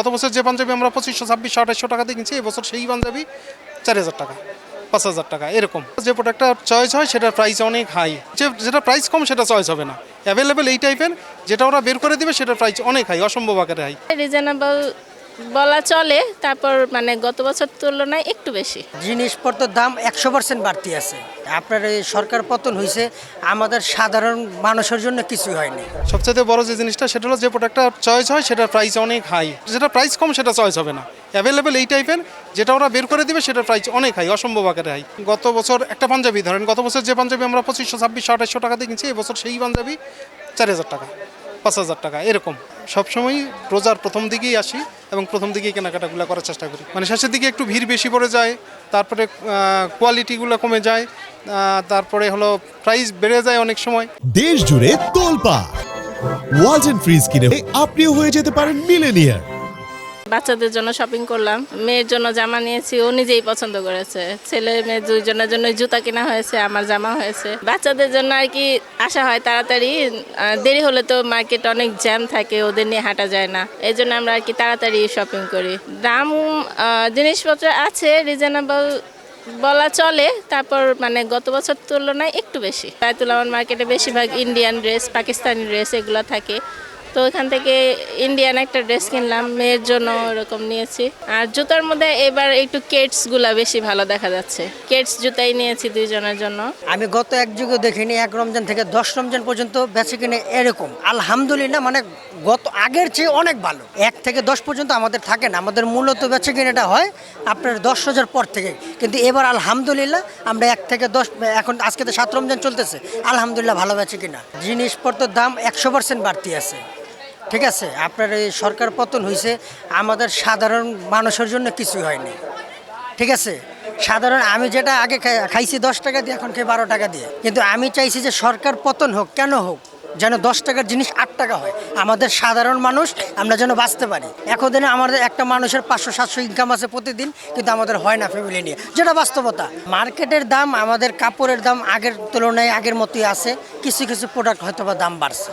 গত বছর যে পাঞ্জাবি আমরা 2500, 2600, 2800 টাকা দিয়ে কিনছি, এবছর সেই পাঞ্জাবি 4000 টাকা, 5000 টাকা এরকম। যে প্রোডাক্টটা চয়েস হয় সেটার প্রাইস অনেক হাই, যেটা প্রাইস কম সেটা চয়েস হবে না। অ্যাভেলেবেল এই টাইপের যেটা ওরা বের করে দিবে সেটার প্রাইস অনেক হাই, অসম্ভব আকারে হাই। রিজনেবল বলা চলে, তারপর মানে গত বছর তুলনায় একটু বেশি। জিনিসপত্রের দাম 100% বাড়তি আছে। আপনার এই সরকার পতন হয়েছে, আমাদের সাধারণ মানুষের জন্য কিছুই হয়নি। সবচেয়ে বড় যে জিনিসটা সেটা হলো যে প্রোডাক্টটা চয়েস হয় সেটার প্রাইস অনেক হাই, যেটা প্রাইস কম সেটা চয়েস হবে না। অ্যাভেলেবেল এই টাইপের যেটা ওরা বের করে দিবে সেটার প্রাইস অনেক হাই, অসম্ভব আকারে হাই। গত বছর একটা পাঞ্জাবি ধরেন, গত বছর যে পাঞ্জাবি আমরা 2500, 2600, 2800 টাকা দিয়ে কিনছি, এবছর সেই পাঞ্জাবি 4000 টাকা, 5000 টাকা এরকম। সবসময় রোজার প্রথম দিকেই আসি এবং প্রথম দিকেই কেনাকাটাগুলো করার চেষ্টা করি। মানে শেষের দিকে একটু ভিড় বেশি পড়ে যায়, তারপরে কোয়ালিটিগুলো কমে যায়, তারপরে হলো প্রাইস বেড়ে যায় অনেক সময়। দেশ জুড়ে তোলপা ওয়ালটন ফ্রিজ কিনে আপনিও হয়ে যেতে পারেন মিলেনিয়ার। বাচ্চাদের জন্য শপিং করলাম, মেয়ের জন্য জামা নিয়েছি, ও নিজেই পছন্দ করেছে। ছেলে মেয়ে দুইজনের জন্য জুতা কেনা হয়েছে, আমার জামা হয়েছে। বাচ্চাদের জন্য আর কি আশা হয় তাড়াতাড়ি, দেরি হলে তো মার্কেট অনেক জ্যাম থাকে, ওদের নিয়ে হাঁটা যায় না, এই জন্য আমরা আর কি তাড়াতাড়ি শপিং করি। দাম জিনিসপত্র আছে রিজনেবল বলা চলে, তারপর মানে গত বছর তুলনায় একটু বেশি। বায়তুল আমান মার্কেটে বেশিরভাগ ইন্ডিয়ান ড্রেস, পাকিস্তানি ড্রেস এগুলো থাকে, তো ওইখান থেকে ইন্ডিয়ান একটা ড্রেস কিনলাম, মেয়ের জন্য এরকম নিয়েছি। আর জুতার মধ্যে এবার একটু কেটসগুলা বেশি ভালো দেখা যাচ্ছে, কেটস জুতাই নিয়েছি দুইজনের জন্য। আমি গত এক যুগে দেখিনি 1 রমজান থেকে 10 রমজান পর্যন্ত বেচে কিনে এরকম, আলহামদুলিল্লাহ, মানে গত আগের চেয়ে অনেক ভালো। 1 থেকে 10 পর্যন্ত আমাদের থাকে না, আমাদের মূলত বেচে কিনেটা হয় আপনার 10,000 পর থেকে। কিন্তু এবার আলহামদুলিল্লাহ আমরা 1 থেকে 10, এখন আজকে তো 7 রমজান চলতেছে, আলহামদুলিল্লাহ ভালো বেচে কিনা। জিনিসপত্রের দাম 100% বাড়তি আছে। ঠিক আছে, আপনার এই সরকার পতন হয়েছে, আমাদের সাধারণ মানুষের জন্য কিছুই হয়নি। ঠিক আছে, সাধারণ আমি যেটা আগে খাইছি 10 টাকা দিয়ে, এখন খাই 12 টাকা দিয়ে। কিন্তু আমি চাইছি যে সরকার পতন হোক, কেন হোক, যেন 10 টাকার জিনিস 8 টাকা হয়। আমাদের সাধারণ মানুষ আমরা যেন বাঁচতে পারি। এখন দিনে আমাদের একটা মানুষের 500-700 ইনকাম আছে প্রতিদিন, কিন্তু আমাদের হয় না ফ্যামিলি নিয়ে, যেটা বাস্তবতা। মার্কেটের দাম, আমাদের কাপড়ের দাম আগের তুলনায় আগের মতোই আছে, কিছু কিছু প্রোডাক্ট হয়তো বা দাম বাড়ছে।